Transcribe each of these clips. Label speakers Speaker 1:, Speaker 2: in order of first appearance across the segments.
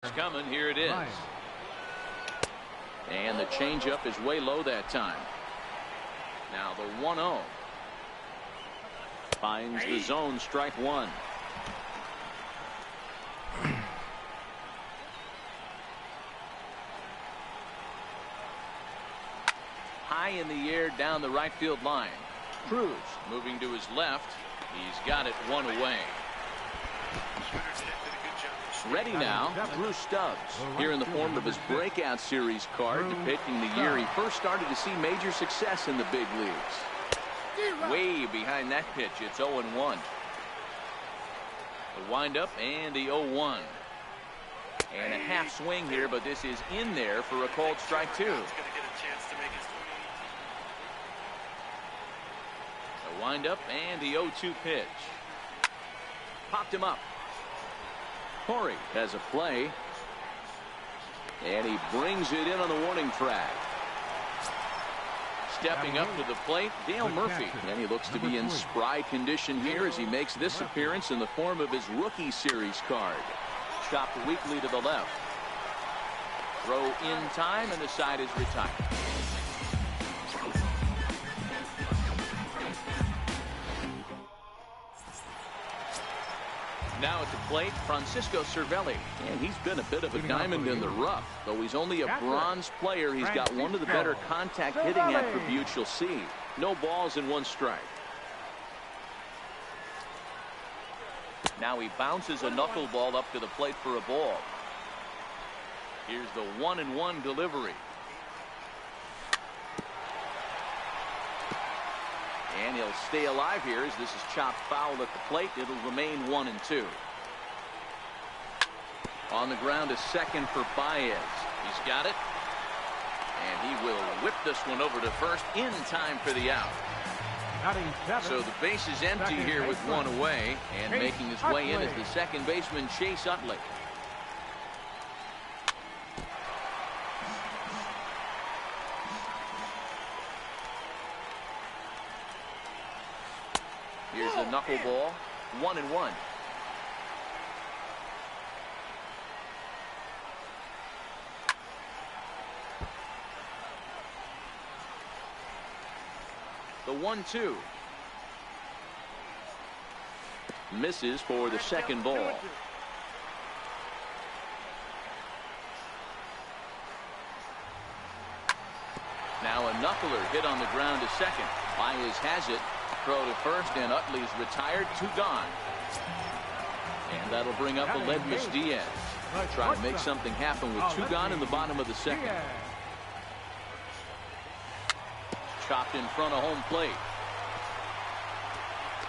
Speaker 1: It's coming. Here it is. And the changeup is way low that time. Now the 1-0. Finds the zone, strike one. High in the air down the right field line. Cruz moving to his left. He's got it one away. Ready now, Drew Stubbs, here in the form of his breakout series card, depicting the year he first started to see major success in the big leagues. Way behind that pitch, it's 0-1. The windup and the 0-1. And a half swing here, but this is in there for a called strike two. The windup and the 0-2 pitch. Popped him up. Corey has a play, and he brings it in on the warning track. Stepping up to the plate, Dale Murphy, and he looks to be in spry condition here as he makes this appearance in the form of his rookie series card. Chopped weakly to the left. Throw in time, and the side is retired. Now at the plate, Francisco Cervelli, and he's been a bit of a diamond in the rough. Though he's only a bronze player, he's got one of the better contact hitting attributes you'll see. No balls and one strike. Now he bounces a knuckleball up to the plate for a ball. Here's the 1-1 delivery. And he'll stay alive here as this is chopped foul at the plate. It'll remain 1-2. On the ground to second for Baez. He's got it. And he will whip this one over to first in time for the out. So the base is empty here with one away. And making his way in is the second baseman, Chase Utley. Here's the knuckleball, 1-1. The 1-2. Misses for the second ball. Now a knuckler hit on the ground to second. Baez has it. Throw to first, and Utley's retired. 2 gone. And that'll bring up Aledmys Diaz. Try to make something happen with 2 gone in the bottom of the second. Chopped in front of home plate.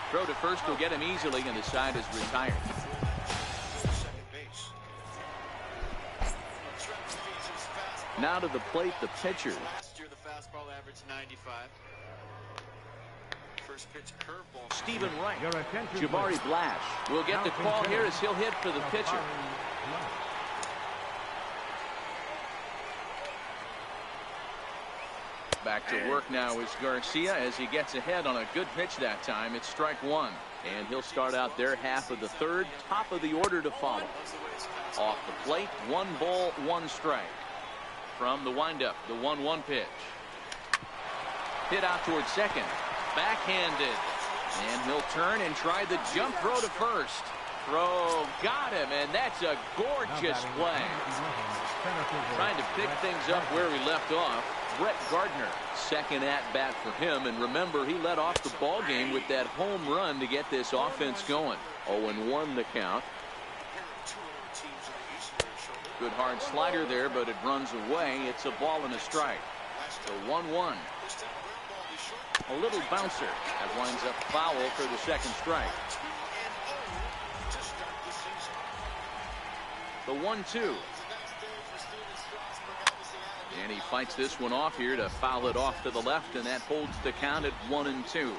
Speaker 1: Throw to first will get him easily, and the side is retired. Now to the plate, the pitcher.
Speaker 2: Last year, the fastball averaged 95. First pitch curveball.
Speaker 1: Stephen Wright. Jabari Blash will get the call here as he'll hit for the pitcher. Back to work now is Garcia as he gets ahead on a good pitch that time. It's strike one. And he'll start out their half of the third. Top of the order to follow. Off the plate, 1 ball, 1 strike. From the windup, the 1-1 pitch. Hit out towards second. Backhanded. And he'll turn and try the jump throw to first. Throw got him, and that's a gorgeous play. Trying to pick things up where he left off. Brett Gardner, second at bat for him, and remember he led off the ball game with that home run to get this offense going. 0-1 the count. Good hard slider there, but it runs away. It's a ball and a strike. So 1-1. A little bouncer that winds up foul for the second strike. The 1-2. And he fights this one off here to foul it off to the left, and that holds the count at 1-2.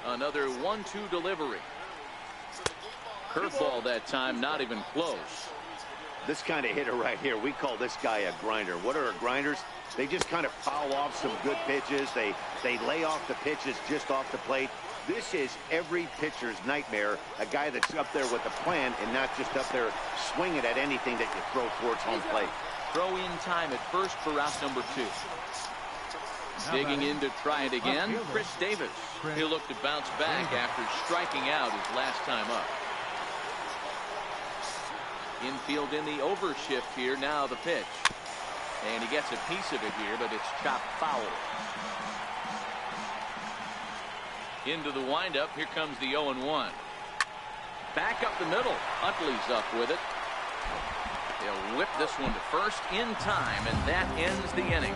Speaker 1: Another 1-2 delivery. Curveball that time, not even close.
Speaker 3: This kind of hitter right here, we call this guy a grinder. What are grinders? They just kind of foul off some good pitches. They lay off the pitches just off the plate. This is every pitcher's nightmare, a guy that's up there with a plan and not just up there swinging at anything that you throw towards home plate.
Speaker 1: Throw in time at first for route number 2. Digging in to try it again, Chris Davis. He'll look to bounce back after striking out his last time up. Infield in the overshift here, now the pitch. And he gets a piece of it here, but it's chopped foul. Into the windup, here comes the 0-1. Back up the middle, Utley's up with it. He'll whip this one to first in time, and that ends the inning.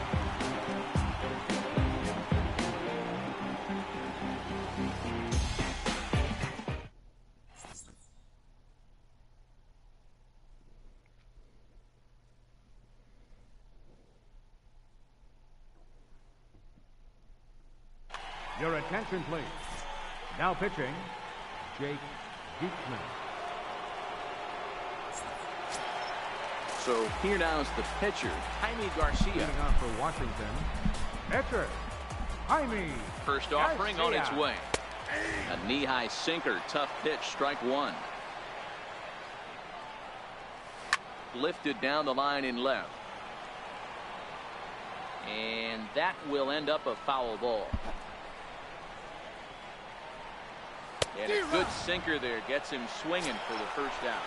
Speaker 4: Your attention, please. Now pitching, Jake Diekman.
Speaker 1: So here now is the pitcher, Jaime Garcia.
Speaker 4: Leading off for Washington, pitcher, Jaime.
Speaker 1: First offering on its way. A knee-high sinker, tough pitch, strike 1. Lifted down the line in left. And that will end up a foul ball. And a good sinker there gets him swinging for the first out.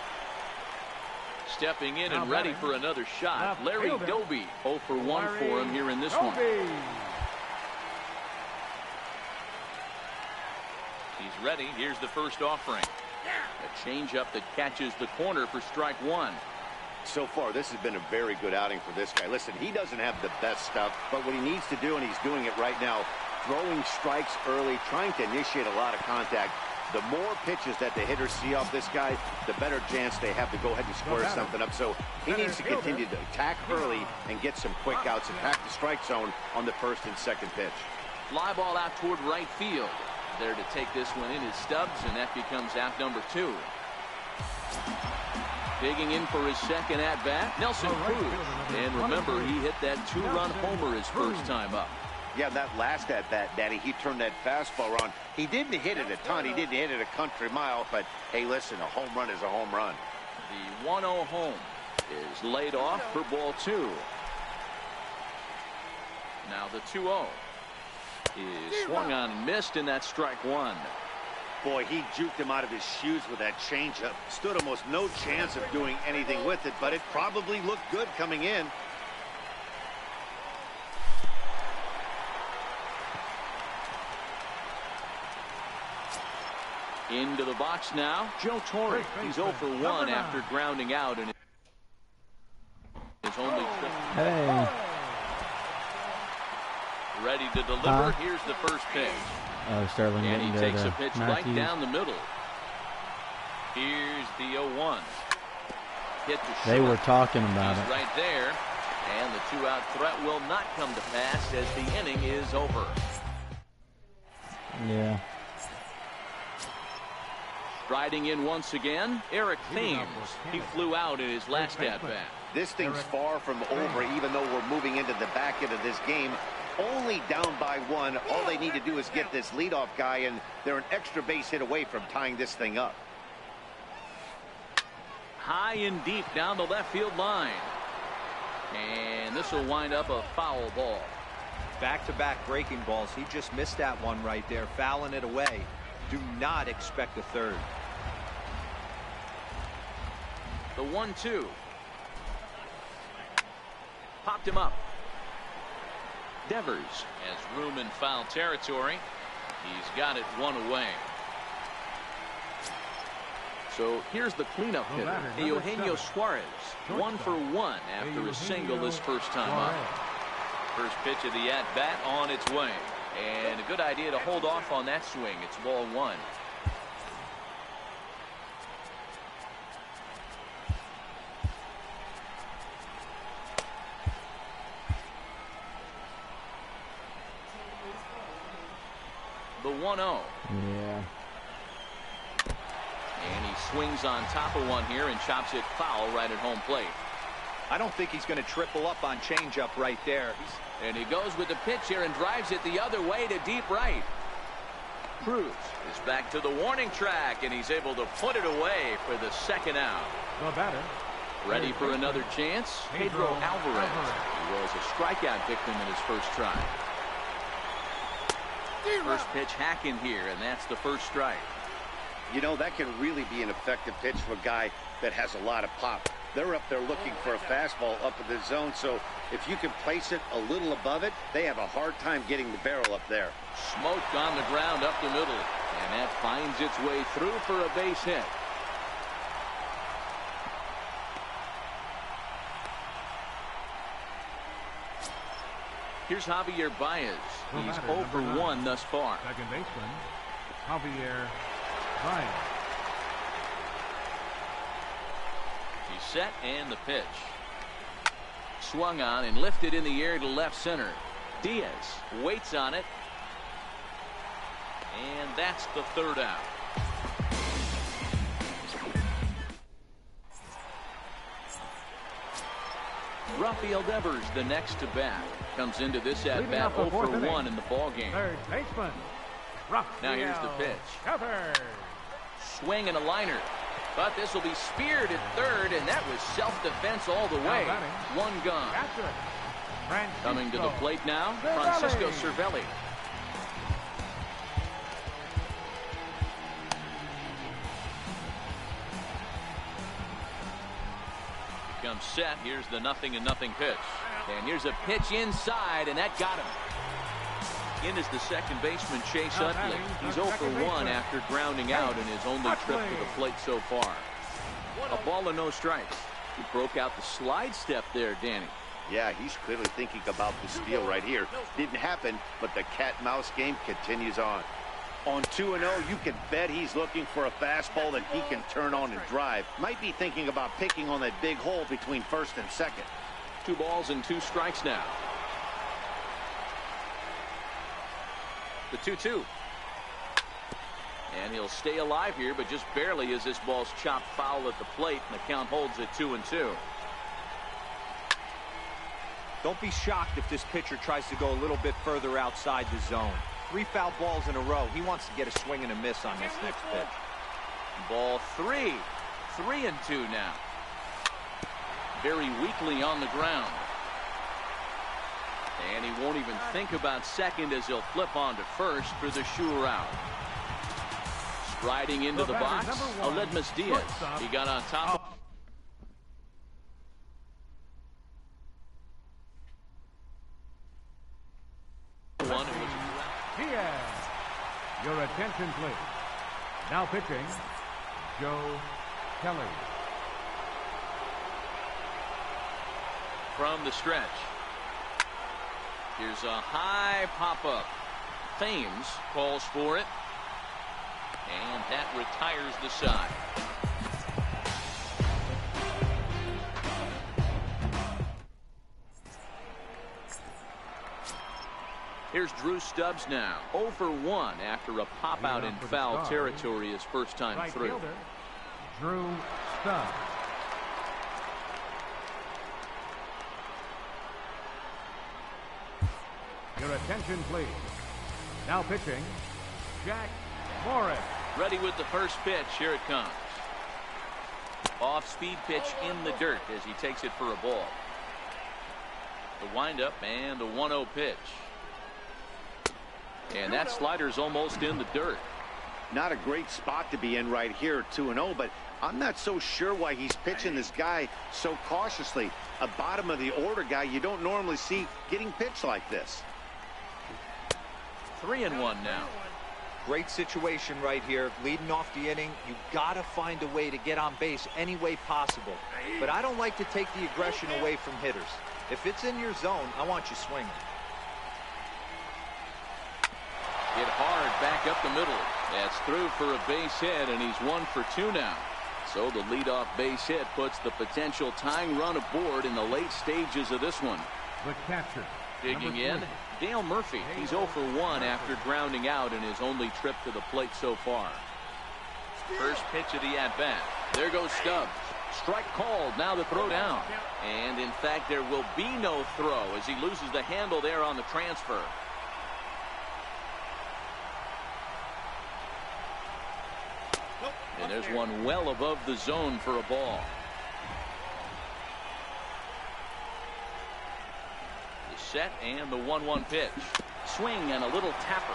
Speaker 1: Stepping in and ready for another shot, Larry Doby. 0 for 1 for him here in this one. He's ready. Here's the first offering. A changeup that catches the corner for strike 1.
Speaker 3: So far, this has been a very good outing for this guy. Listen, he doesn't have the best stuff, but what he needs to do, and he's doing it right now, throwing strikes early, trying to initiate a lot of contact. The more pitches that the hitters see off this guy, the better chance they have to go ahead and square something up. So he needs to continue to attack early and get some quick outs, attack the strike zone on the first and second pitch.
Speaker 1: Fly ball out toward right field. There to take this one in is Stubbs, and that becomes out number 2. Digging in for his second at-bat, Nelson Cruz. And remember, he hit that 2-run homer his first time up.
Speaker 3: Yeah, that last at-bat, Daddy, he turned that fastball on. He didn't hit it a ton. He didn't hit it a country mile. But, hey, listen, a home run is a home run.
Speaker 1: The 1-0 home is laid off for ball 2. Now the 2-0 is swung on and missed, and that's strike 1.
Speaker 3: Boy, he juked him out of his shoes with that changeup. Stood almost no chance of doing anything with it, but it probably looked good coming in.
Speaker 1: Into the box now, Joe Torre. He's 0 for 1 after grounding out in his only trip.
Speaker 5: Hey.
Speaker 1: Ready to deliver. Here's the first pitch.
Speaker 5: Oh, Sterling.
Speaker 1: And he takes a pitch right down the middle. Here's the 0-1. Hit the short.
Speaker 5: They were talking about it.
Speaker 1: Right there. And the 2-out threat will not come to pass as the inning is over.
Speaker 5: Yeah.
Speaker 1: Striding in once again, Eric Thames. He flew out in his last at-bat.
Speaker 3: This thing's far from over, even though we're moving into the back end of this game. Only down by 1. All they need to do is get this leadoff guy, and they're an extra base hit away from tying this thing up.
Speaker 1: High and deep down the left field line. And this will wind up a foul ball.
Speaker 6: Back-to-back breaking balls. He just missed that one right there, fouling it away. Do not expect a third.
Speaker 1: The 1-2. Popped him up. Devers has room in foul territory. He's got it 1 away. So here's the cleanup hitter, Eugenio Suarez. 1 for 1 after a single this first time up. First pitch of the at-bat on its way. And a good idea to hold off on that swing. It's ball 1. The 1-0.
Speaker 5: Yeah.
Speaker 1: And he swings on top of one here and chops it foul right at home plate.
Speaker 6: I don't think he's going to triple up on changeup right there.
Speaker 1: And he goes with the pitch here and drives it the other way to deep right. Cruz is back to the warning track, and he's able to put it away for the second out.
Speaker 4: The batter.
Speaker 1: Ready for another chance? Pedro Alvarez. He was a strikeout victim in his first try. First pitch hacking here, and that's the first strike.
Speaker 3: You know, that can really be an effective pitch for a guy that has a lot of pop. They're up there looking for a fastball up in the zone, so if you can place it a little above it, they have a hard time getting the barrel up there.
Speaker 1: Smoked on the ground up the middle, and that finds its way through for a base hit. Here's Javier Baez. He's 0 for 1 thus far.
Speaker 4: Second baseman, Javier Baez.
Speaker 1: He's set, and the pitch. Swung on and lifted in the air to left center. Diaz waits on it. And that's the third out. Rafael Devers, the next to bat, comes into this at bat 0 for 1 in the ball game.
Speaker 4: Third baseman,
Speaker 1: Now here's the pitch.
Speaker 4: Devers.
Speaker 1: Swing and a liner, but this will be speared at third, and that was self-defense all the way. One gone. Coming to the plate now, Francisco Cervelli. Comes set. Here's the 0-0 pitch. And here's a pitch inside, and that got him. In is the second baseman, Chase Utley. He's 0 for 1 after grounding out in his only trip to the plate so far. A ball and no strikes. He broke out the slide step there, Danny.
Speaker 3: Yeah, he's clearly thinking about the steal right here. Didn't happen, but the cat-mouse game continues on. On 2-0, you can bet he's looking for a fastball that he can turn on and drive. Might be thinking about picking on that big hole between first and second.
Speaker 1: 2 balls and 2 strikes now. The 2-2. And he'll stay alive here, but just barely as this ball's chopped foul at the plate, and the count holds at 2-2.
Speaker 6: Don't be shocked if this pitcher tries to go a little bit further outside the zone. 3 foul balls in a row. He wants to get a swing and a miss on this next pitch.
Speaker 1: Ball 3. 3-2 now. Very weakly on the ground. And he won't even think about second as he'll flip on to first for the sure out. Striding into the box, Aledmus Diaz. He got on top of one.
Speaker 4: Diaz. Your attention, please. Now pitching, Joe Kelly.
Speaker 1: From the stretch. Here's a high pop-up. Thames calls for it. And that retires the side. Here's Drew Stubbs now. 0 for 1 after a pop-out in foul territory his first time
Speaker 4: Right
Speaker 1: through.
Speaker 4: fielder, Drew Stubbs. Your attention, please. Now pitching, Jack Morris.
Speaker 1: Ready with the first pitch. Here it comes. Off-speed pitch in the dirt as he takes it for a ball. The windup and the 1-0 pitch. And that slider's almost in the dirt.
Speaker 3: Not a great spot to be in right here, 2-0, but I'm not so sure why he's pitching this guy so cautiously. A bottom of the order guy you don't normally see getting pitched like this.
Speaker 1: 3-1 now.
Speaker 6: Great situation right here. Leading off the inning, you got to find a way to get on base any way possible. But I don't like to take the aggression away from hitters. If it's in your zone, I want you swinging.
Speaker 1: Hit hard back up the middle. That's through for a base hit, and he's 1 for 2 now. So the leadoff base hit puts the potential tying run aboard in the late stages of this one.
Speaker 4: The catcher.
Speaker 1: Digging in, Dale Murphy. He's 0 for 1 after grounding out in his only trip to the plate so far. First pitch of the at-bat. There goes Stubbs. Strike called. Now the throw down. And, in fact, there will be no throw as he loses the handle there on the transfer. There's one well above the zone for a ball. The set and the 1-1 pitch. Swing and a little tapper.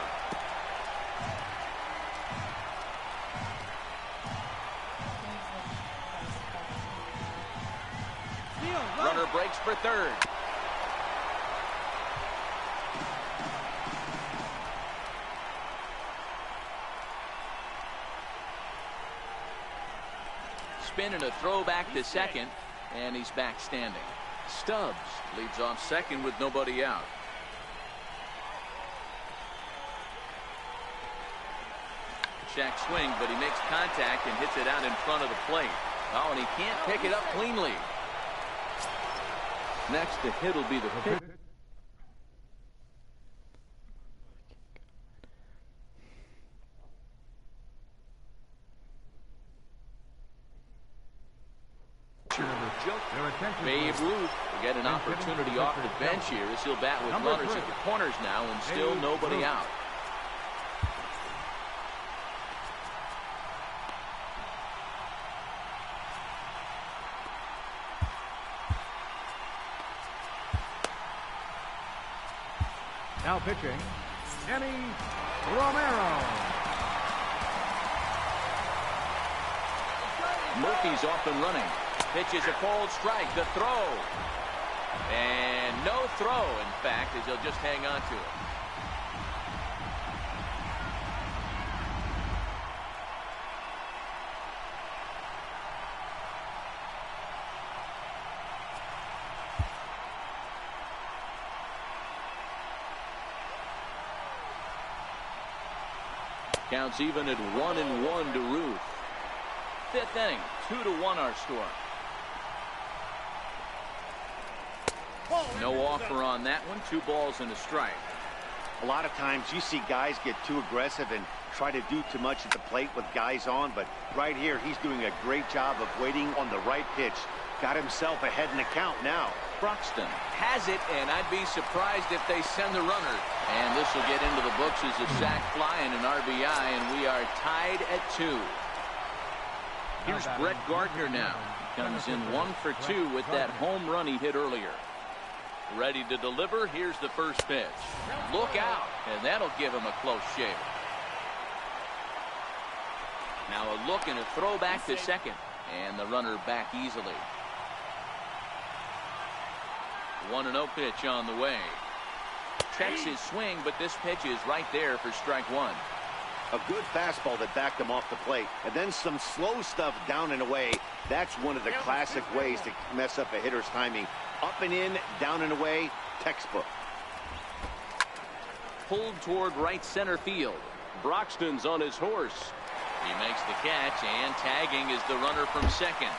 Speaker 1: Runner breaks for third. Spin and a throw back to second, and he's back standing. Stubbs leads off second with nobody out. Check swing, but he makes contact and hits it out in front of the plate. Oh, and he can't pick it up cleanly. Next to hit will be the pitch. Babe Ruth will get an opportunity off the bench here as he'll bat with runners at the corners now and still nobody out.
Speaker 4: Now pitching, Emmy Romero.
Speaker 1: Murphy's off and running. Pitches a cold strike. The throw. And no throw, in fact, as he'll just hang on to it. Counts even at 1-1 to Ruth. Fifth inning, 2-1 our score. No offer on that one. 2 balls and a strike.
Speaker 3: A lot of times you see guys get too aggressive and try to do too much at the plate with guys on, but right here he's doing a great job of waiting on the right pitch. Got himself ahead in the count now.
Speaker 1: Broxton has it, and I'd be surprised if they send the runner. And this will get into the books as a sac fly and an RBI, and we are tied at 2. Here's Brett Gardner now. Comes in 1 for 2 with that home run he hit earlier. Ready to deliver. Here's the first pitch. Look out, and that'll give him a close shave. Now a look and a throw back to second, and the runner back easily. 1-0 pitch on the way. Checks his swing, but this pitch is right there for strike 1.
Speaker 3: A good fastball that backed him off the plate, and then some slow stuff down and away. That's one of the classic ways to mess up a hitter's timing. Up and in, down and away, textbook.
Speaker 1: Pulled toward right center field. Broxton's on his horse. He makes the catch, and tagging is the runner from second.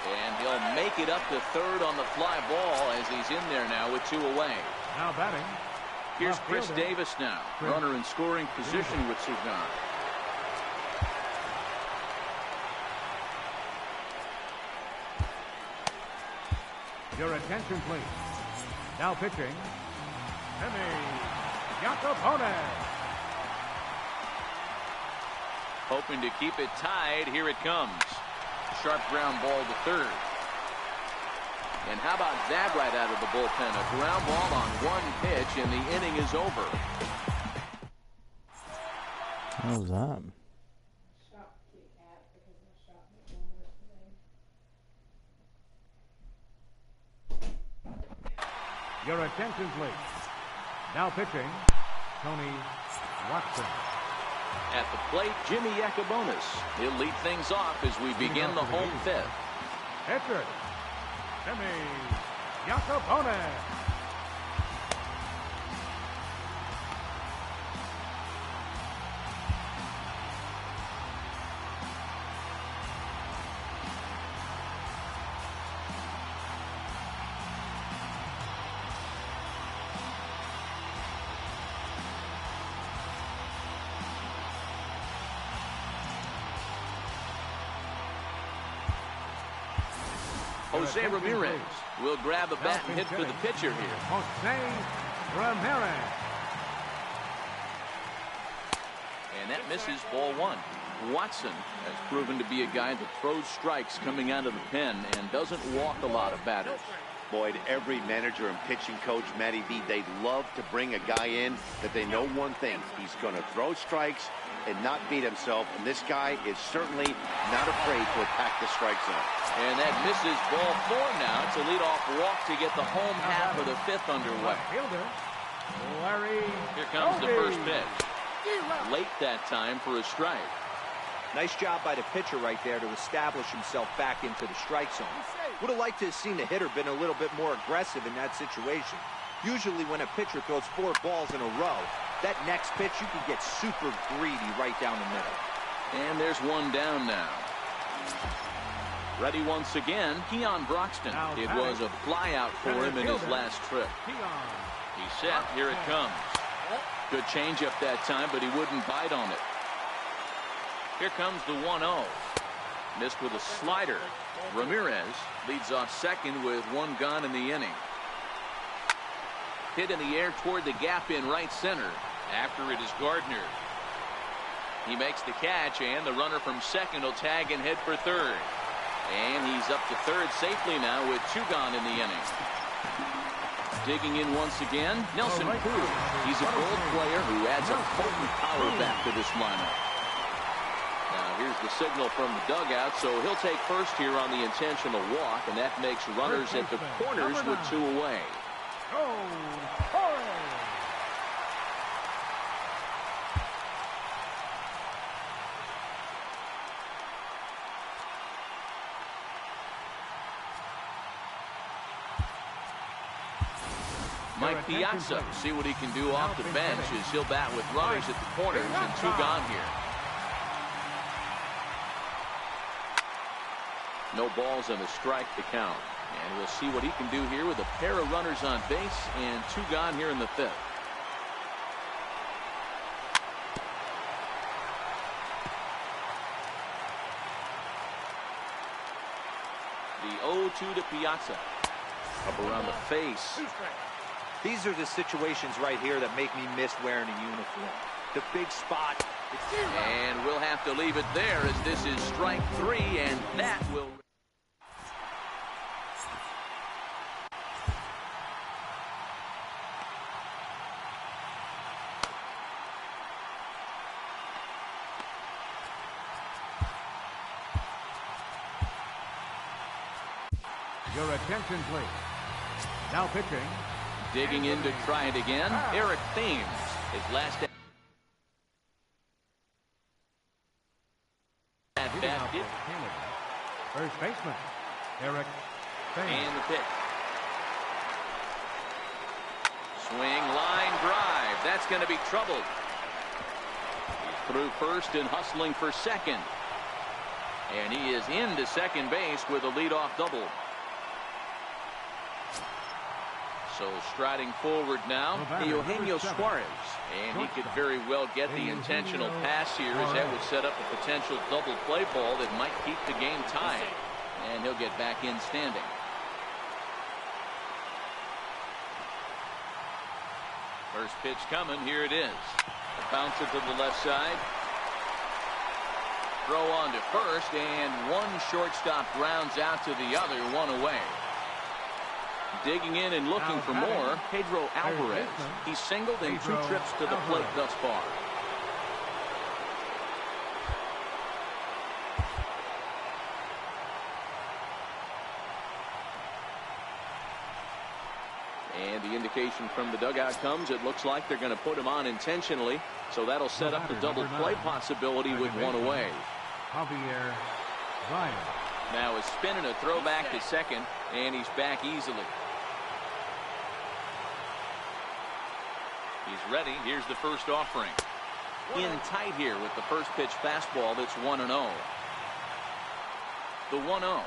Speaker 1: And he'll make it up to third on the fly ball as he's in there now with 2 away.
Speaker 4: Now batting.
Speaker 1: Here's Chris Davis now. Runner in scoring position with Sugan.
Speaker 4: Your attention, please. Now pitching, Emmy Jacopone.
Speaker 1: Hoping to keep it tied. Here it comes. Sharp ground ball to third. And how about that right out of the bullpen? A ground ball on 1 pitch, and the inning is over.
Speaker 5: What was that?
Speaker 4: Your attention, please. Now pitching, Tony Watson.
Speaker 1: At the plate, Jimmy Yacobonis. He'll lead things off as we begin the home 5th.
Speaker 4: Pitcher, Jimmy Jacopone.
Speaker 1: Jose Ramirez will grab a bat and hit for the pitcher here.
Speaker 4: Jose Ramirez.
Speaker 1: And that misses ball 1. Watson has proven to be a guy that throws strikes coming out of the pen and doesn't walk a lot of batters.
Speaker 3: Boyd, every manager and pitching coach, Matty B, they love to bring a guy in that they know one thing. He's going to throw strikes and not beat himself, and this guy is certainly not afraid to attack the strike zone.
Speaker 1: And that misses ball 4 now. It's a leadoff walk to get the home half of the 5th underway. Here comes the first pitch. Late that time for a strike.
Speaker 6: Nice job by the pitcher right there to establish himself back into the strike zone. Would have liked to have seen the hitter been a little bit more aggressive in that situation. Usually when a pitcher throws 4 balls in a row, that next pitch you can get super greedy right down the middle.
Speaker 1: And there's one down now. Ready once again, Keon Broxton. It was a flyout for him in his last trip. He's set. Here it comes. Good changeup that time, but he wouldn't bite on it. Here comes the 1-0. Missed with a slider. Ramirez leads off second with 1 gone in the inning. Hit in the air toward the gap in right center. After it is Gardner. He makes the catch, and the runner from second will tag and head for third. And he's up to third safely now with 2 gone in the inning. Digging in once again, Nelson Cruz. He's a gold player who adds a potent power back to this lineup. Now here's the signal from the dugout, so he'll take first here on the intentional walk, and that makes runners at the corners with 2 away. Mike Piazza, see what he can do off the bench as he'll bat with runners at the corners and 2 gone here. No balls and a strike to count. And we'll see what he can do here with a pair of runners on base and 2 gone here in the 5th. The 0-2 to Piazza. Up around the face.
Speaker 6: These are the situations right here that make me miss wearing a uniform. The big spot.
Speaker 1: And we'll have to leave it there as this is strike 3, and that will...
Speaker 4: Your attention, please. Now pitching.
Speaker 1: Digging in to try it again, Eric Thames. His last at bat hit.
Speaker 4: First baseman, Eric Thames.
Speaker 1: And the pitch. Swing, line drive. That's going to be troubled. He's through first and hustling for second. And he is into second base with a leadoff double. So striding forward now, Eugenio Suarez. And he could very well get the intentional pass here as that would set up a potential double play ball that might keep the game tied. And he'll get back in standing. First pitch coming. Here it is. Bounce it to the left side. Throw on to first, and one shortstop grounds out to the other, 1 away. Digging in and looking for more, Pedro Alvarez. He's singled in 2 trips to the plate thus far. And the indication from the dugout comes, it looks like they're going to put him on intentionally, so that'll set up the double play possibility with 1 away.
Speaker 4: Javier Ryan.
Speaker 1: Now a spin and a throw back to second, and he's back easily. He's ready. Here's the first offering. In tight here with the first pitch fastball that's 1-0. The 1-0.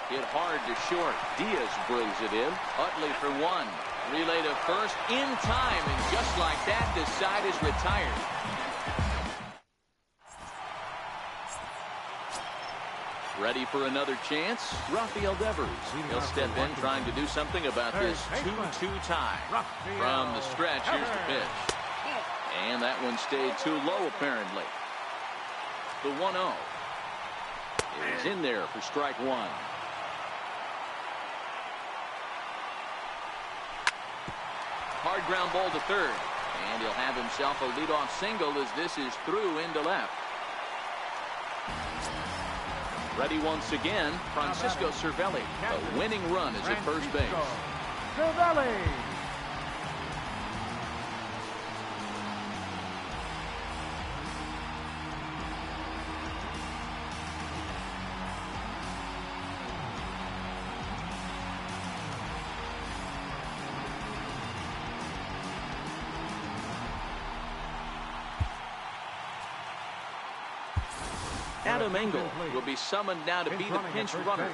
Speaker 1: Hit hard to short. Diaz brings it in. Utley for 1. Relay to first in time, and just like that, the side is retired. Ready for another chance? Rafael Devers. He'll step in trying to do something about this 2-2 tie. From the stretch, here's the pitch. And that one stayed too low, apparently. The 1-0 is in there for strike one. Hard ground ball to third. And he'll have himself a leadoff single as this is through into left. Ready once again, Francisco Cervelli. A winning run is at first base.
Speaker 4: Cervelli.
Speaker 1: Adam Engel will be summoned now to be the pinch runner.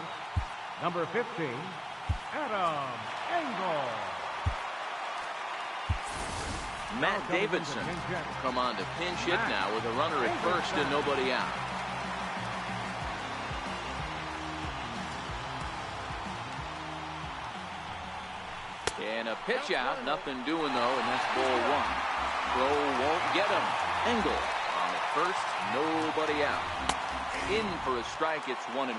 Speaker 4: Number 15, Adam Engel.
Speaker 1: Matt Davidson will come on to pinch hit now with a runner at first and nobody out. And a pitch out, nothing doing though, and that's ball one. Throw won't get him. Engel on at first, nobody out. In for a strike, it's 1-1.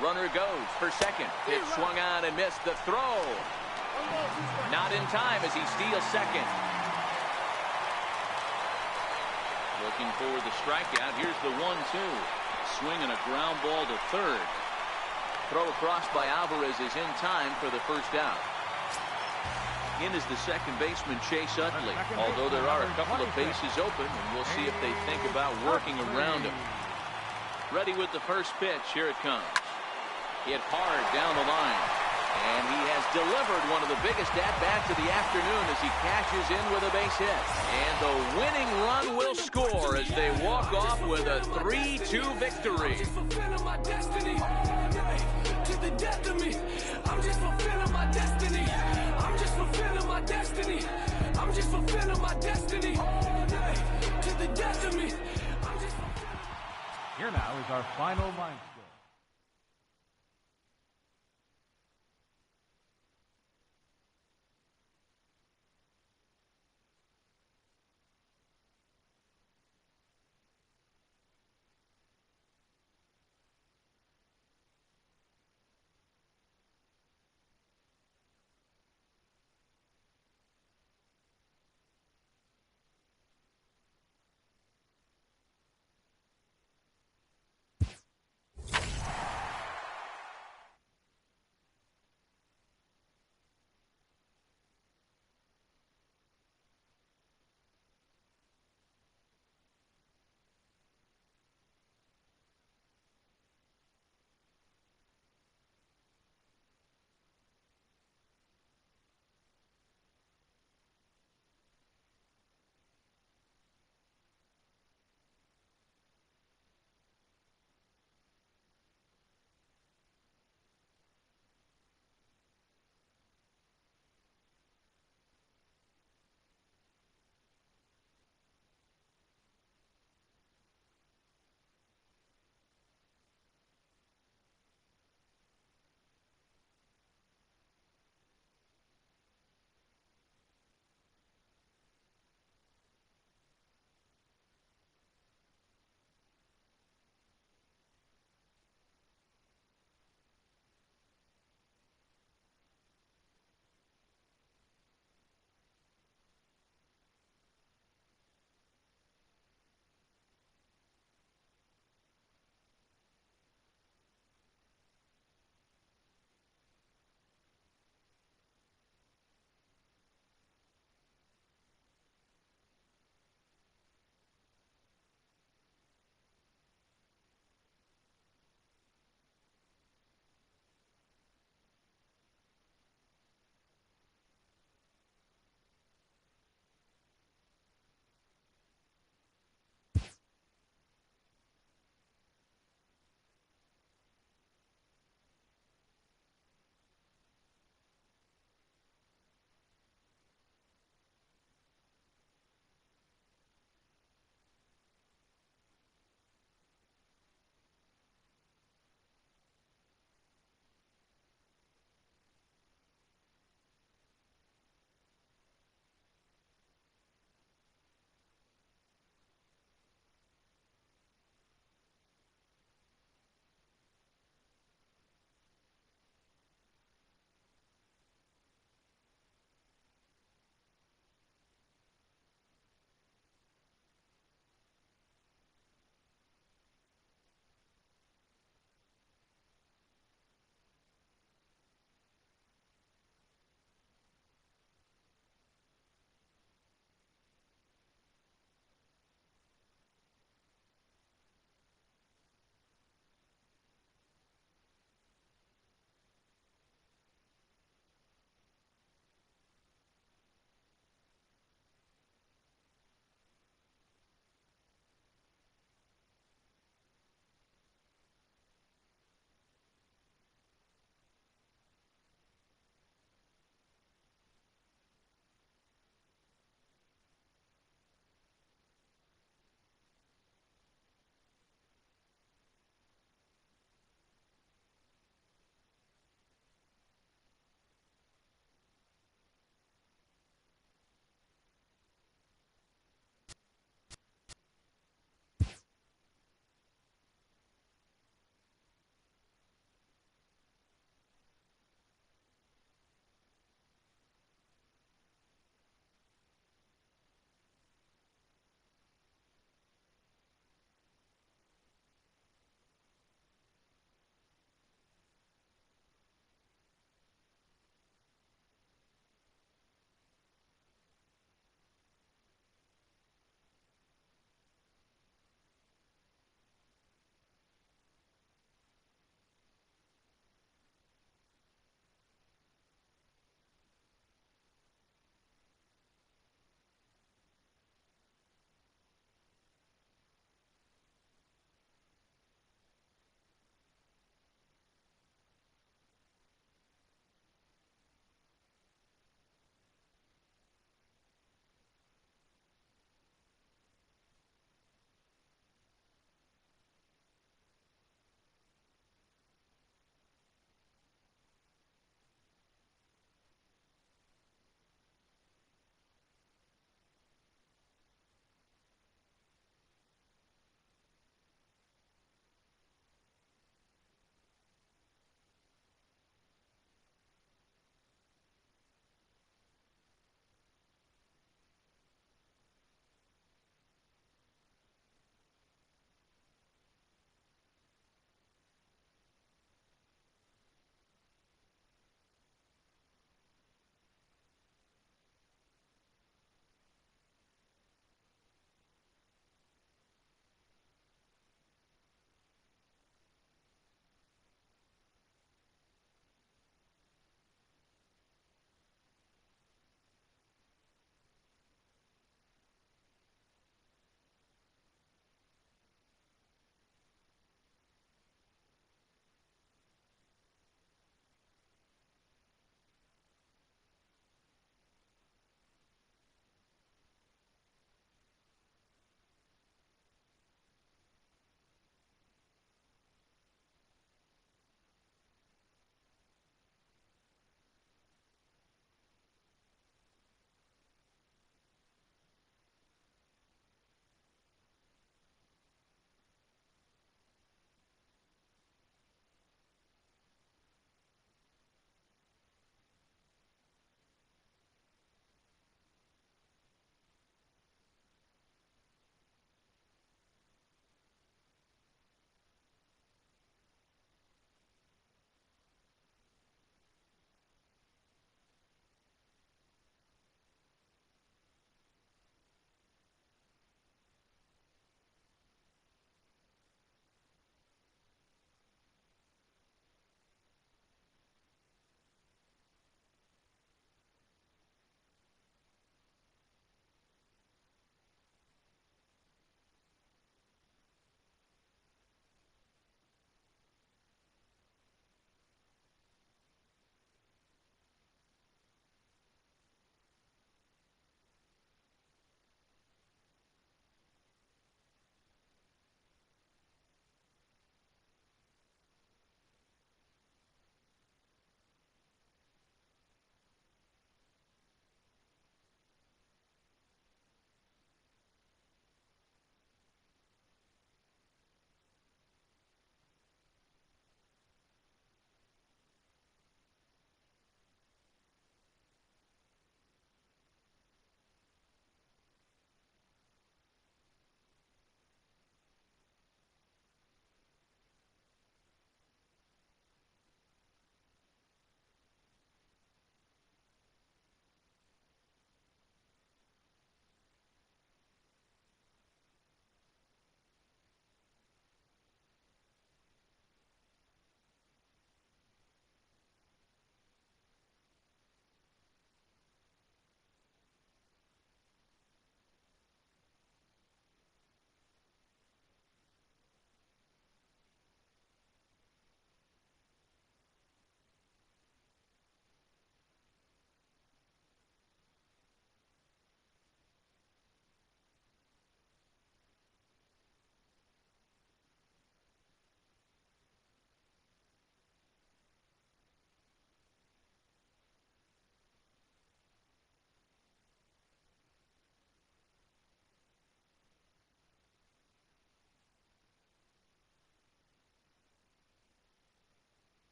Speaker 1: Runner goes for second. Pitch swung on and missed. The throw. Not in time as he steals second. Looking for the strikeout. Here's the 1-2. Swing and a ground ball to third. Throw across by Alvarez is in time for the first out. In is the second baseman, Chase Utley. Although there are a couple of bases open, and we'll see if they think about working around him. Ready with the first pitch. Here it comes. Hit hard down the line. And he has delivered one of the biggest at-bats of the afternoon as he cashes in with a base hit. And the winning run will score as they walk off with a 3-2 victory. To the death of me, I'm just fulfilling my destiny. I'm just fulfilling my destiny. I'm just fulfilling my destiny. To the death of me.
Speaker 4: Here now is our final line score.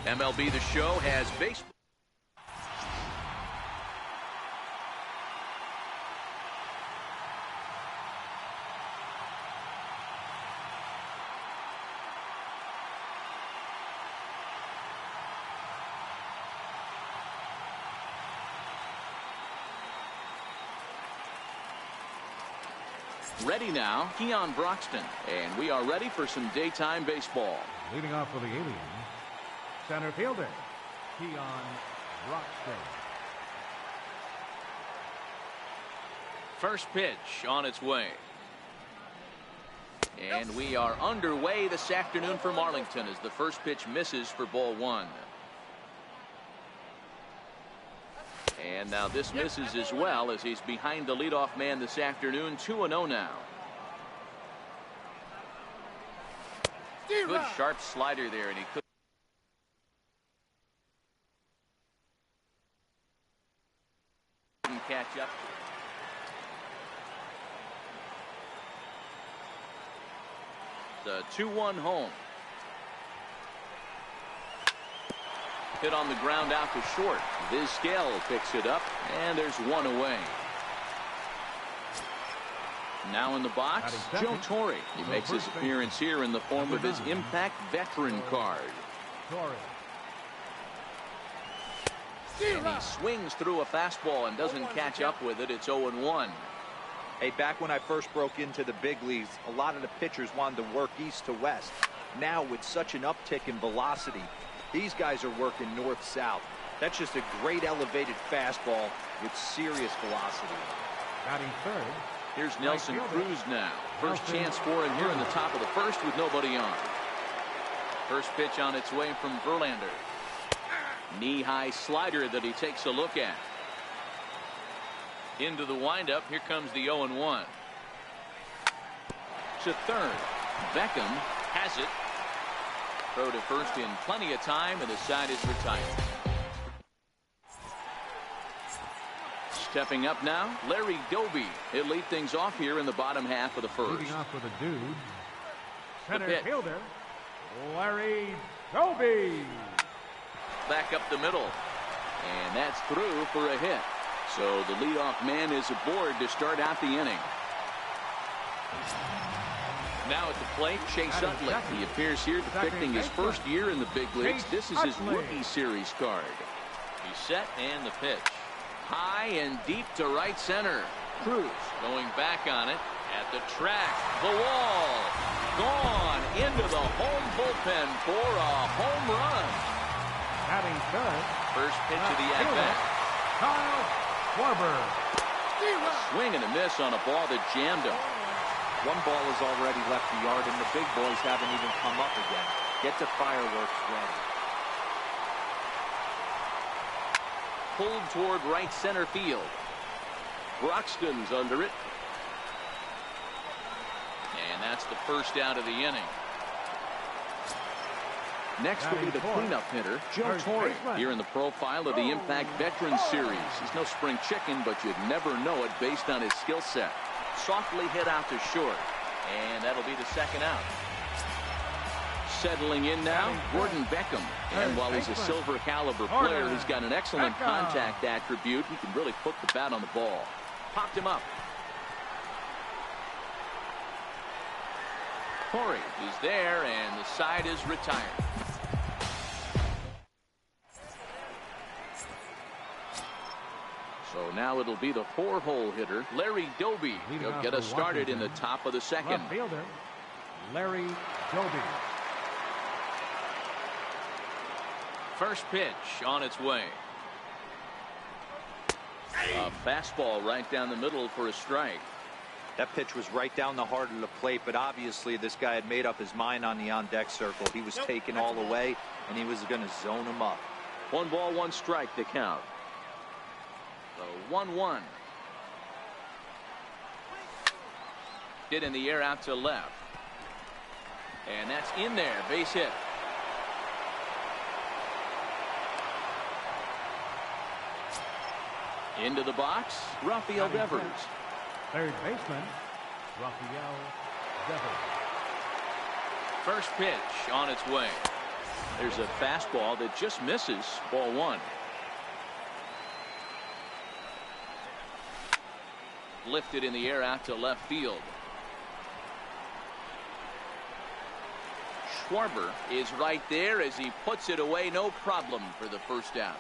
Speaker 1: MLB The Show has baseball. Ready now, Keon Broxton, and we are ready for some daytime baseball.
Speaker 4: Leading off for the Aliens, center fielder, Keon Broxton.
Speaker 1: First pitch on its way. And we are underway this afternoon for Marlington as the first pitch misses for ball one. And now this misses as well as he's behind the leadoff man this afternoon. 2-0 now. Good sharp slider there, and he couldn't catch up. The 2-1 home. Hit on the ground out to short. Vizquel picks it up, and there's one away. Now in the box, Joe Torre. He makes his appearance here in the form of his Impact Veteran card. And he swings through a fastball and doesn't catch up with it. It's 0-1.
Speaker 6: Hey, back when I first broke into the big leagues, a lot of the pitchers wanted to work east to west. Now, with such an uptick in velocity, these guys are working north-south. That's just a great elevated fastball with serious velocity.
Speaker 4: Batting third.
Speaker 1: Here's Nelson Cruz now. First chance for him here in the top of the first with nobody on. First pitch on its way from Verlander. Knee-high slider that he takes a look at. Into the windup. Here comes the 0-1. To third. Beckham has it. Throw to first in plenty of time, and the side is retired. Stepping up now, Larry Doby. He'll lead things off here in the bottom half of the first.
Speaker 4: Leading off with a dude, center
Speaker 1: pitch.
Speaker 4: fielder, Larry Doby.
Speaker 1: Back up the middle. And that's through for a hit. So the leadoff man is aboard to start out the inning. Now at the plate, Chase Utley. He appears here depicting his first year in the big leagues. This is his rookie series card. He's set and the pitch. High and deep to right center. Cruz going back on it at the track. The wall. Gone into the home bullpen for a home run.
Speaker 4: Batting third.
Speaker 1: First pitch of the at-bat.
Speaker 4: Kyle Schwarber.
Speaker 1: Swing and a miss on a ball that jammed him.
Speaker 6: One ball has already left the yard, and the big boys haven't even come up again. Get the fireworks ready.
Speaker 1: Pulled toward right center field. Broxton's under it. And that's the first out of the inning. Next will be the cleanup hitter, Joe Torre. Here in the profile of the Impact Veterans Series. He's no spring chicken, but you'd never know it based on his skill set. Softly hit out to short. And that'll be the second out. Settling in now, Gordon Beckham. And while he's a silver caliber player, he's got an excellent contact attribute. He can really put the bat on the ball. Popped him up. Torre is there, and the side is retired. So now it'll be the four-hole hitter, Larry Doby. He'll get us started in the top of the second.
Speaker 4: Left fielder, Larry Doby.
Speaker 1: First pitch on its way. A fastball right down the middle for a strike.
Speaker 6: That pitch was right down the heart of the plate, but obviously this guy had made up his mind on the on-deck circle. He was taken all the way, and he was going to zone him up.
Speaker 1: 1 ball, 1 strike to count. The 1-1. Hit in the air out to left. And that's in there. Base hit. Into the box, Rafael Devers.
Speaker 4: Third baseman, Rafael Devers.
Speaker 1: First pitch on its way. There's a fastball that just misses. Ball one. Lifted in the air out to left field. Schwarber is right there as he puts it away. No problem for the first out.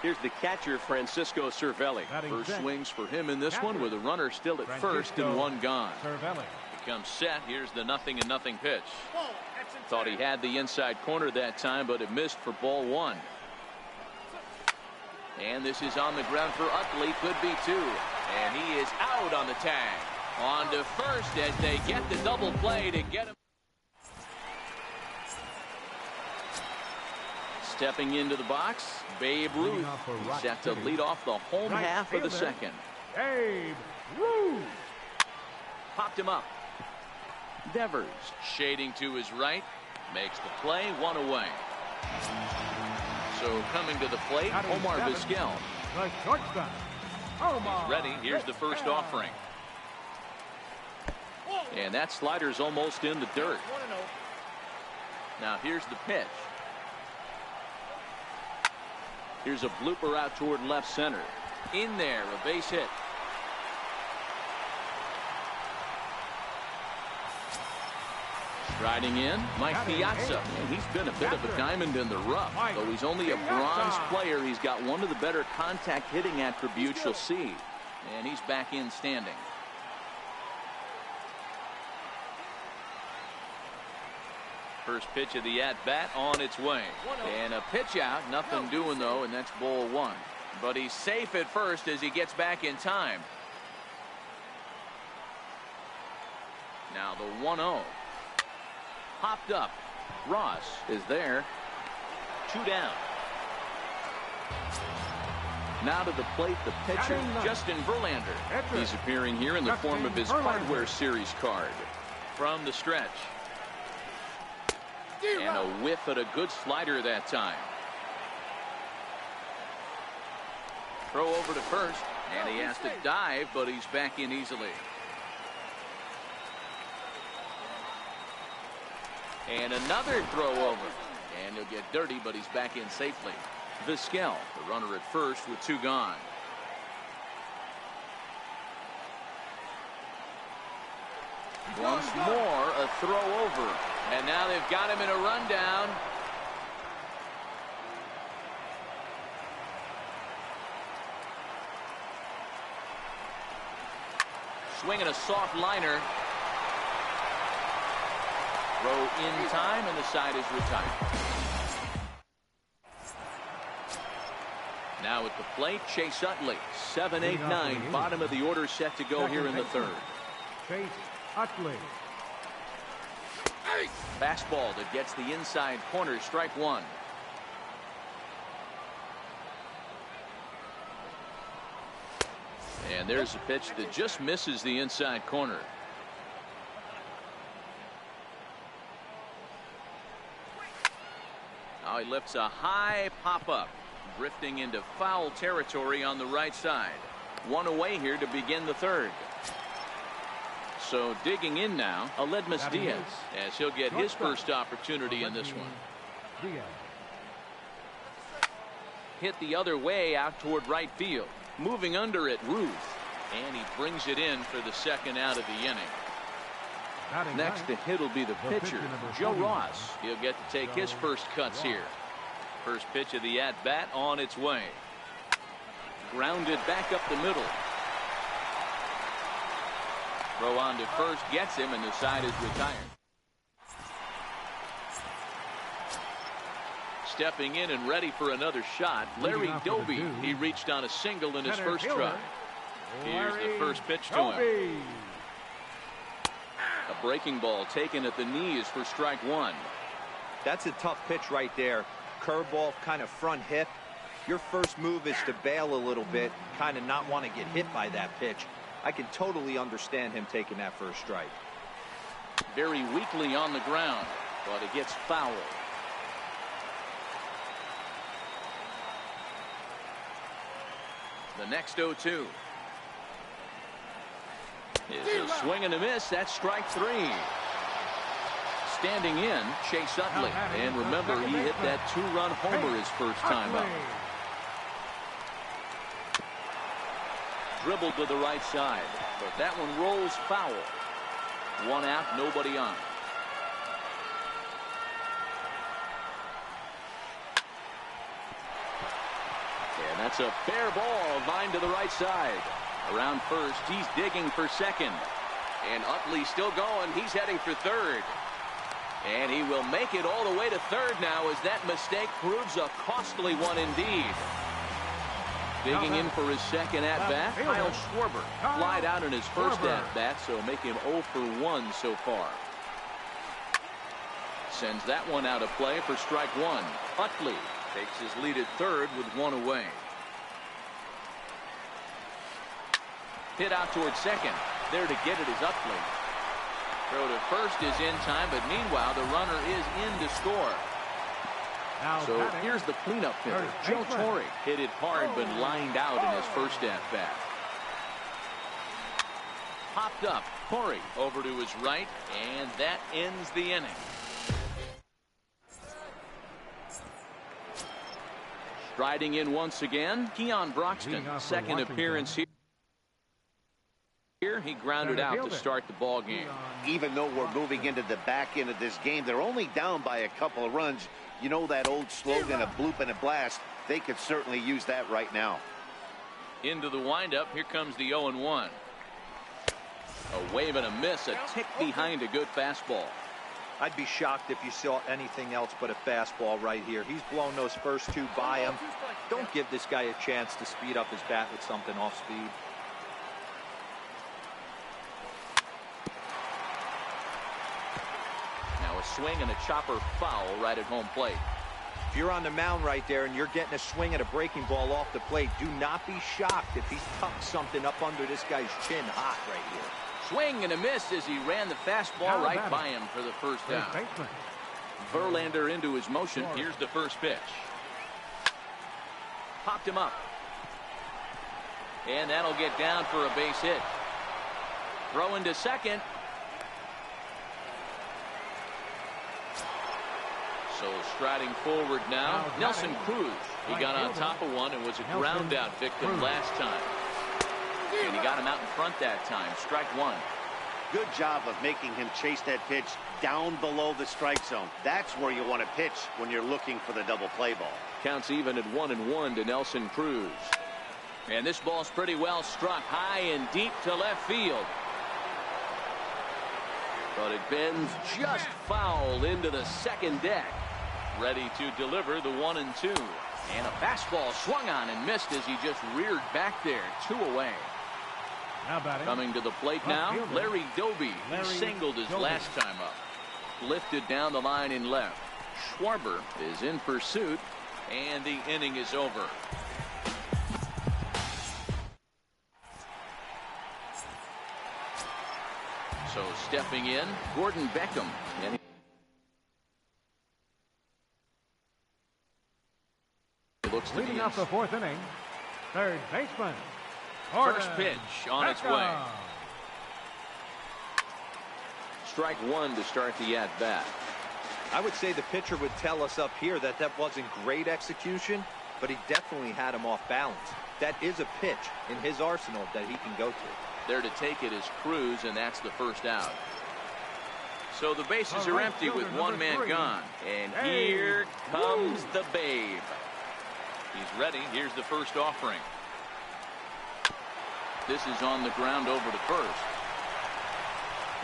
Speaker 7: Here's the catcher, Francisco Cervelli.
Speaker 1: First swings for him in this one with a runner still at first and one gone. He comes set. Here's the 0-0 pitch. Thought he had the inside corner that time, but it missed for ball one. And this is on the ground for Utley. Could be two. And he is out on the tag. On to first as they get the double play to get him. Stepping into the box, Babe Ruth set to lead off the home half of the second.
Speaker 4: Babe Ruth
Speaker 1: Popped him up. Devers shading to his right, makes the play, one away. So coming to the plate, Omar Vizquel.
Speaker 4: The shortstop, Omar.
Speaker 1: Ready, here's the first offering. And that slider's almost in the dirt. Now here's the pitch. Here's a blooper out toward left center. In there, a base hit. Striding in, Mike Piazza. And he's been a bit of a diamond in the rough. Though he's only a bronze player, he's got one of the better contact hitting attributes you'll see. And he's back in standing. First pitch of the at-bat on its way. And a pitch out, nothing doing though, and that's ball one. But he's safe at first as he gets back in time. Now the 1-0. Popped up. Ross is there. 2 down. Now to the plate, the pitcher, Justin Verlander. He's appearing here in the form of his Hardware Series card. From the stretch. And a whiff at a good slider that time. Throw over to first, and he has to dive, but he's back in easily. And another throw over. And he'll get dirty, but he's back in safely. Vizquel, the runner at first with 2 gone. Once more, a throw over. And now they've got him in a rundown. Swinging a soft liner. Throw in time, and the side is retired. Now at the plate, Chase Utley. 7, 8, 9. Bottom of the order set to go here in the third.
Speaker 4: Chase Utley.
Speaker 1: Fastball that gets the inside corner. Strike one. And there's a pitch that just misses the inside corner. Now he lifts a high pop-up, drifting into foul territory on the right side. 1 away here to begin the third. So digging in now, Aledmus Diaz, as he'll get his first opportunity in this one. Hit the other way out toward right field. Moving under it, Ruth. And he brings it in for the second out of the inning. Next to hit will be the pitcher, Joe Ross. He'll get to take his first cuts here. First pitch of the at-bat on its way. Grounded back up the middle. Throw on to first, gets him, and the side is retired. Stepping in and ready for another shot, Larry Doby. He reached on a single in his first try. Here's the first pitch to him. A breaking ball taken at the knees for strike one.
Speaker 6: That's a tough pitch right there. Curveball, kind of front hip. Your first move is to bail a little bit, kind of not want to get hit by that pitch. I can totally understand him taking that first strike.
Speaker 1: Very weakly on the ground, but it gets foul. The next 0-2 is a swing and a miss. That's strike three. Standing in, Chase Utley. And remember, he hit that two-run homer his first time up. Dribbled to the right side, but that one rolls foul. One out, nobody on. And that's a fair ball, line to the right side. Around first, he's digging for second. And Utley still going. He's heading for third. And he will make it all the way to third now as that mistake proves a costly one indeed. Digging in for his second at-bat, Kyle Schwarber. Flied out in his first at-bat, so make him 0 for 1 so far. Sends that one out of play for strike one. Utley takes his lead at third with one away. Hit out towards second. There to get it is Utley. Throw to first is in time, but meanwhile the runner is in to score. So here's the cleanup hitter, Joe Torre. Hit it hard but lined out in his first at-bat. Popped up, Torre over to his right, and that ends the inning. Striding in once again, Keon Broxton, second appearance here. He grounded out to start the ball game.
Speaker 3: Even though we're moving into the back end of this game, they're only down by a couple of runs. You know that old slogan, a bloop and a blast. They could certainly use that right now.
Speaker 1: Into the windup, here comes the 0-1. A wave and a miss, a tick behind a good fastball.
Speaker 6: I'd be shocked if you saw anything else but a fastball right here. He's blown those first two by him. Don't give this guy a chance to speed up his bat with something off speed.
Speaker 1: Now a swing and a chopper foul right at home plate.
Speaker 6: If you're on the mound right there and you're getting a swing at a breaking ball off the plate, do not be shocked if he's tucked something up under this guy's chin hot right here.
Speaker 1: Swing and a miss as he ran the fastball right by him for the first down. Verlander into his motion. Here's the first pitch. Popped him up. And that'll get down for a base hit. Throw into second. So striding forward now, Nelson Cruz. He got on top of one and was a ground out victim last time. And he got him out in front that time. Strike one.
Speaker 3: Good job of making him chase that pitch down below the strike zone. That's where you want to pitch when you're looking for the double play ball.
Speaker 1: Counts even at 1-1 to Nelson Cruz. And this ball's pretty well struck high and deep to left field. But it bends just foul into the second deck. Ready to deliver the 1-2. And a fastball swung on and missed as he just reared back there. 2 away. Coming to the plate now, Larry Doby. He singled his last time up. Lifted down the line in left. Schwarber is in pursuit, and the inning is over. So stepping in, Gordon Beckham. And he looks to be
Speaker 4: leading off the fourth inning, third baseman.
Speaker 1: First pitch on its way. Strike one to start the at-bat.
Speaker 6: I would say the pitcher would tell us up here that that wasn't great execution, but he definitely had him off balance. That is a pitch in his arsenal that he can go to.
Speaker 1: There to take it is Cruz, and that's the first out. So the bases are empty with one man gone. And here comes the Babe. He's ready. Here's the first offering. This is on the ground over to first.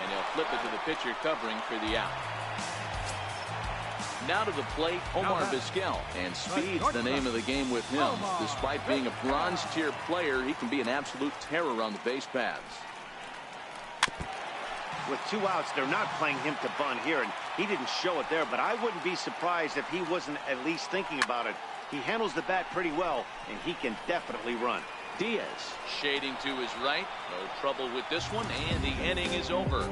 Speaker 1: And he'll flip it to the pitcher covering for the out. Now to the plate, Omar Vizquel. And speed's the name of the game with him. Despite being a bronze tier player, he can be an absolute terror on the base paths.
Speaker 3: With 2 outs, they're not playing him to bunt here, and he didn't show it there, but I wouldn't be surprised if he wasn't at least thinking about it. He handles the bat pretty well, and he can definitely run.
Speaker 1: Diaz shading to his right. No trouble with this one, and the inning is over.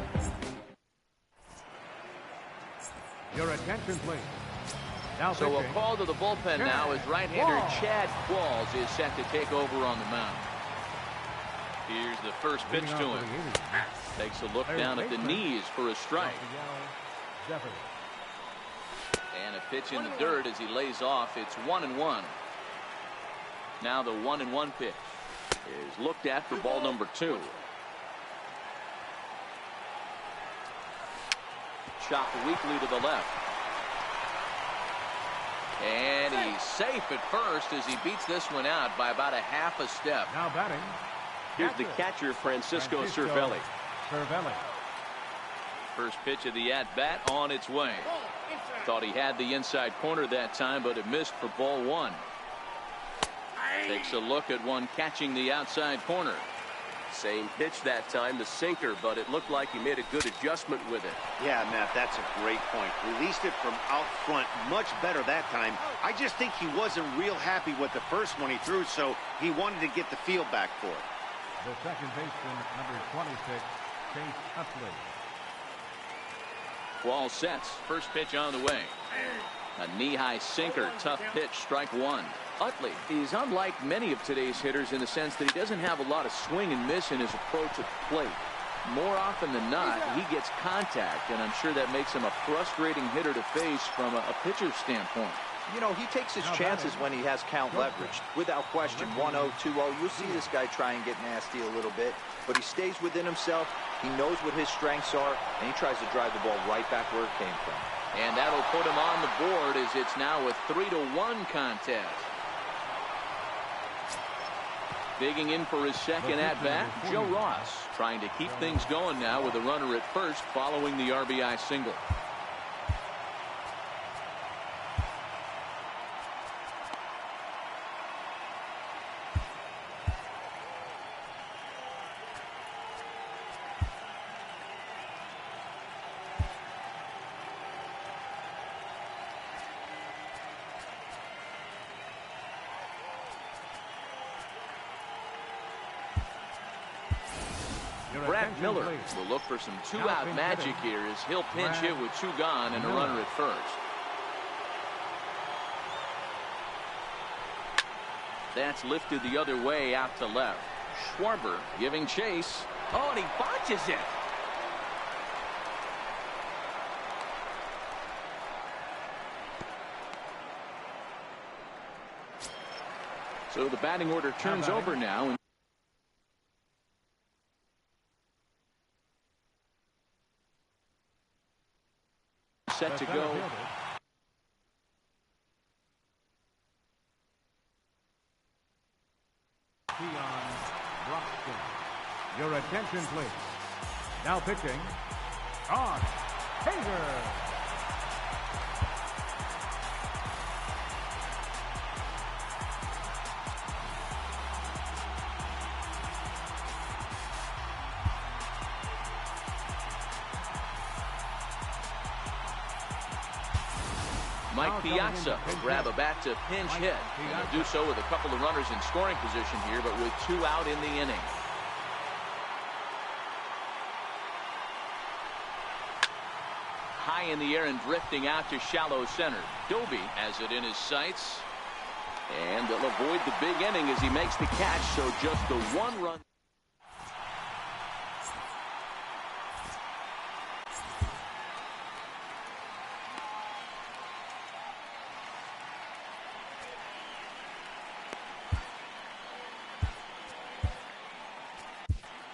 Speaker 4: Your attention, please. Now
Speaker 1: so a call to the bullpen now as right-hander Chad Qualls is set to take over on the mound. Here's the first pitch to him. Takes a look down at the knees for a strike.
Speaker 4: Jeffers.
Speaker 1: And a pitch in the dirt as he lays off. It's 1-1. Now the 1-1 pitch is looked at for ball number 2. Chopped weakly to the left. And he's safe at first as he beats this one out by about a half a step.
Speaker 4: Now batting.
Speaker 7: Here's the catcher, Francisco Cervelli.
Speaker 4: Cervelli.
Speaker 1: First pitch of the at-bat on its way. Thought he had the inside corner that time, but it missed for ball 1. Takes a look at one catching the outside corner.
Speaker 7: Same pitch that time, the sinker, but it looked like he made a good adjustment with it.
Speaker 3: Yeah, Matt, that's a great point. Released it from out front much better that time. I just think he wasn't real happy with the first one he threw, so he wanted to get the feel back for it.
Speaker 4: The second baseman, number 26, Chase Utley.
Speaker 1: Ball sets. First pitch on the way. A knee-high sinker. Tough pitch. Strike 1. Utley is unlike many of today's hitters in the sense that he doesn't have a lot of swing and miss in his approach at the plate. More often than not, he gets contact, and I'm sure that makes him a frustrating hitter to face from a pitcher's standpoint.
Speaker 6: You know, he takes his chances when he has count leverage. Without question, 1-0, 2-0. You'll see this guy try and get nasty a little bit, but he stays within himself. He knows what his strengths are, and he tries to drive the ball right back where it came from.
Speaker 1: And that'll put him on the board as it's now a 3-1 contest. Digging in for his second at-bat, Joe Ross, trying to keep things going now with a runner at first following the RBI single. Brad Miller will look for some two-out magic here as he'll pinch hit with 2 gone and a runner at first. That's lifted the other way out to left. Schwarber giving chase. Oh, and he botches it. So the batting order turns over now. Set to go.
Speaker 4: Your attention, please. Now pitching, on Hager.
Speaker 1: Mike Piazza will grab a bat to pinch hit. And he'll do so with a couple of runners in scoring position here, but with 2 out in the inning. High in the air and drifting out to shallow center. Doby has it in his sights. And they'll avoid the big inning as he makes the catch, so just the 1 run.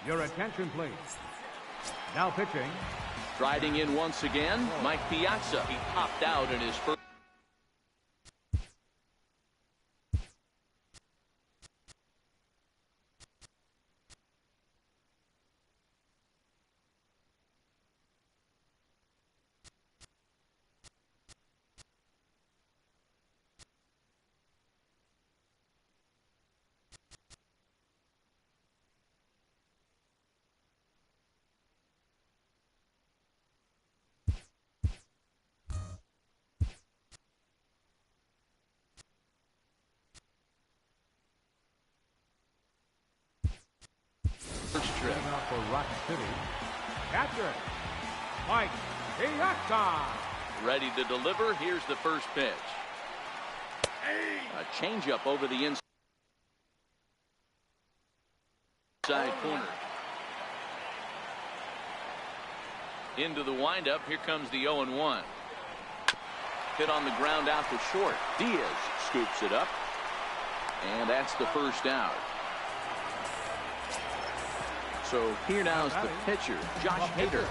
Speaker 4: Your attention, please. Now pitching.
Speaker 1: Striding in once again, Mike Piazza. He popped out in his first. Trip.
Speaker 4: For Rock City. Catcher, Mike Piazza.
Speaker 1: Ready to deliver. Here's the first pitch. A changeup over the inside corner. Into the windup. Here comes the 0-1. Hit on the ground out to short. Diaz scoops it up. And that's the first out. So here now is the pitcher, Josh Hader.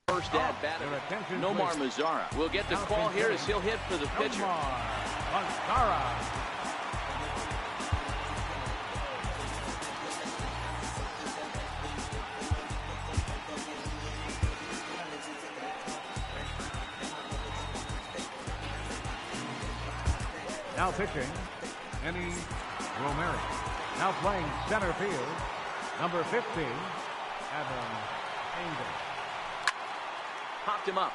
Speaker 1: First at bat, Nomar Mazara will get the call here as he'll hit for the pitcher.
Speaker 4: Now pitching, Enny Romero. Now playing center field, number 15, Adam Engel.
Speaker 1: Popped him up.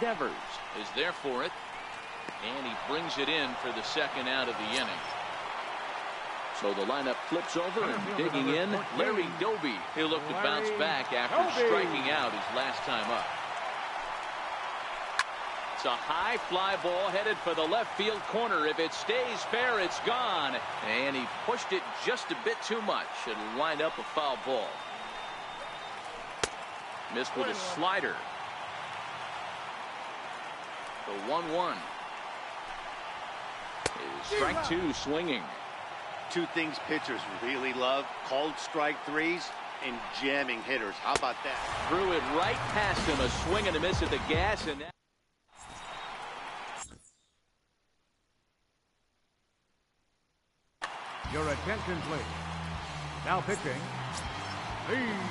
Speaker 1: Devers is there for it. And he brings it in for the second out of the inning. So the lineup flips over and digging in, Larry Doby. He'll look to bounce back after striking out his last time up. It's a high fly ball headed for the left field corner. If it stays fair, it's gone. And he pushed it just a bit too much. It'll wind up a foul ball. Missed with a slider. The 1-1. Strike two swinging.
Speaker 3: Two things pitchers really love: called strike threes and jamming hitters. How about that?
Speaker 1: Threw it right past him. A swing and a miss at the gas. And that
Speaker 4: Your attention, please. Now pitching.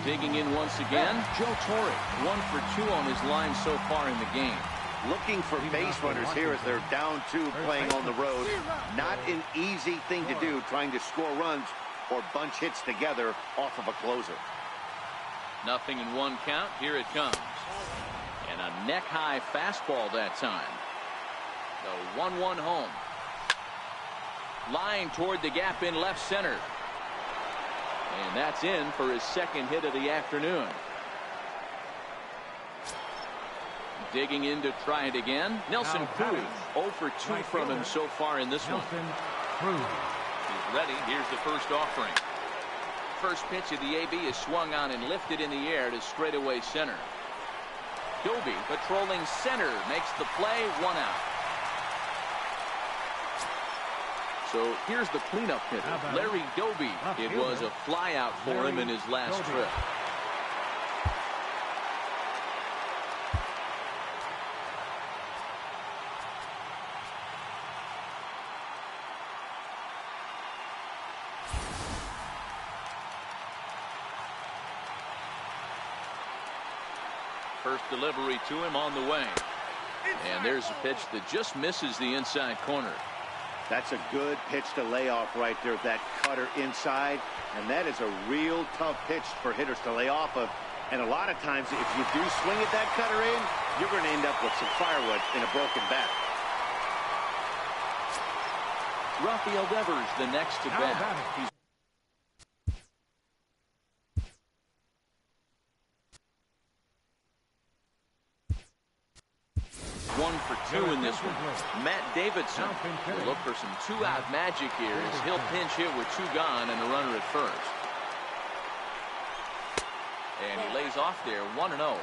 Speaker 1: Digging in once again, Joe Torre. 1 for 2 on his line so far in the game.
Speaker 3: Looking for base runners here as they're down 2 playing on the road. Not an easy thing to do, trying to score runs or bunch hits together off of a closer.
Speaker 1: 0-1 count. Here it comes. And a neck-high fastball that time. The 1-1 home. Line toward the gap in left center. And that's in for his second hit of the afternoon. Digging in to try it again. Nelson Cruz. 0 for 2 from him so far in this one. He's ready. Here's the first offering. First pitch of the AB is swung on and lifted in the air to straightaway center. Doby patrolling center makes the play. 1 out. So here's the cleanup hitter, Larry Doby. It was a fly out for him in his last trip. First delivery to him on the way. And there's a pitch that just misses the inside corner.
Speaker 3: That's a good pitch to lay off right there, that cutter inside. And that is a real tough pitch for hitters to lay off of. And a lot of times, if you do swing at that cutter in, you're going to end up with some firewood in a broken bat.
Speaker 1: Rafael Devers, the next to bat. He's 1 for 2 in this one. Matt Davidson will look for some 2-out magic here as he'll pinch hit with 2 gone and a runner at first. And he lays off there, 1-0.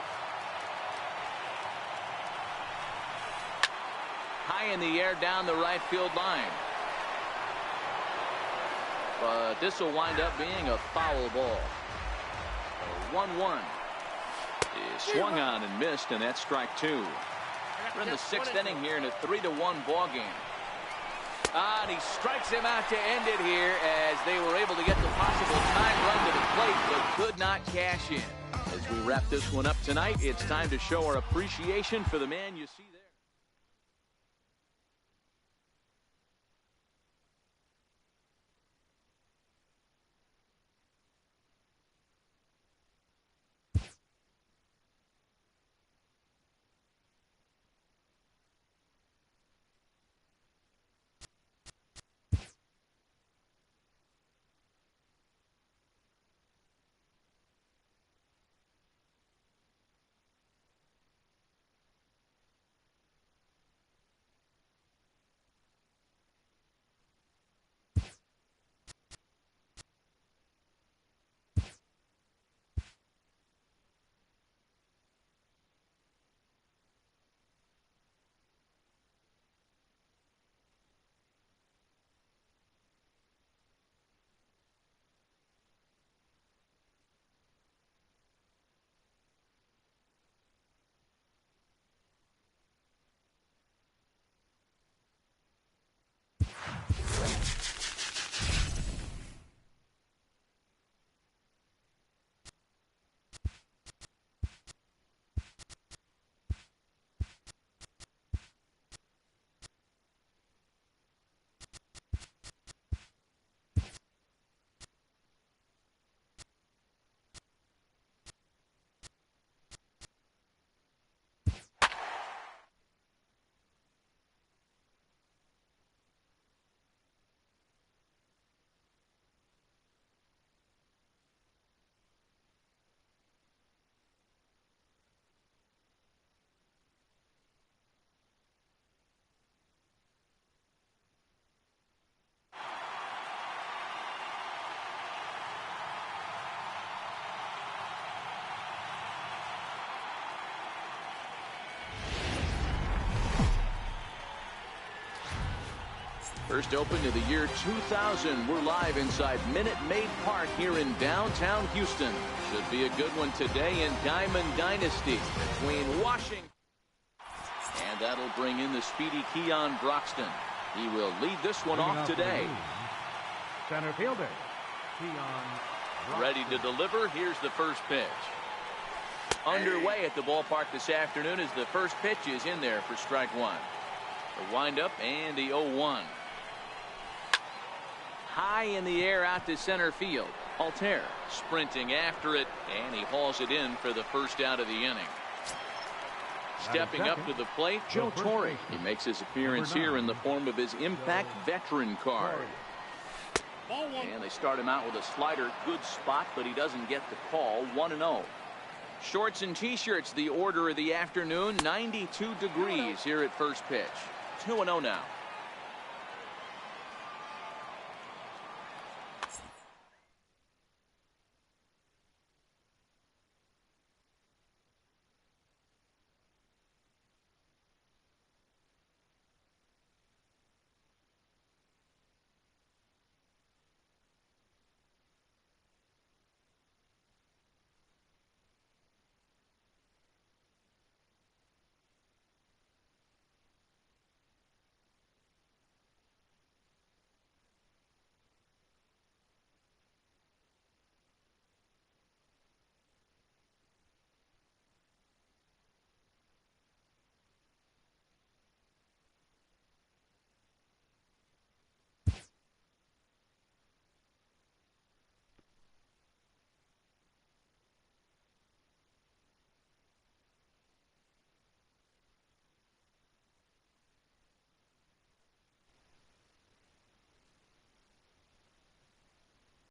Speaker 1: High in the air down the right field line. But this will wind up being a foul ball. 1-1 is swung on and missed, and that's strike 2. We're in the 6th inning here in a 3-1 ball game. And he strikes him out to end it here as they were able to get the possible time run to the plate but could not cash in. As we wrap this one up tonight, it's time to show our appreciation for the man you see there. First open to the year 2000. We're live inside Minute Maid Park here in downtown Houston. Should be a good one today in Diamond Dynasty between Washington. And that'll bring in the speedy Keon Broxton. He will lead this one off today.
Speaker 4: Center fielder, Keon Broxton.
Speaker 1: Ready to deliver. Here's the first pitch. Underway at the ballpark this afternoon as the first pitch is in there for strike one. The windup and the 0-1. High in the air out to center field. Altair sprinting after it, and he hauls it in for the first out of the inning. Stepping up to the plate, Joe Torre. He makes his appearance here in the form of his Impact Veteran card. And they start him out with a slider. Good spot, but he doesn't get the call. 1-0. Shorts and T-shirts, the order of the afternoon. 92 degrees here at first pitch. 2-0 now.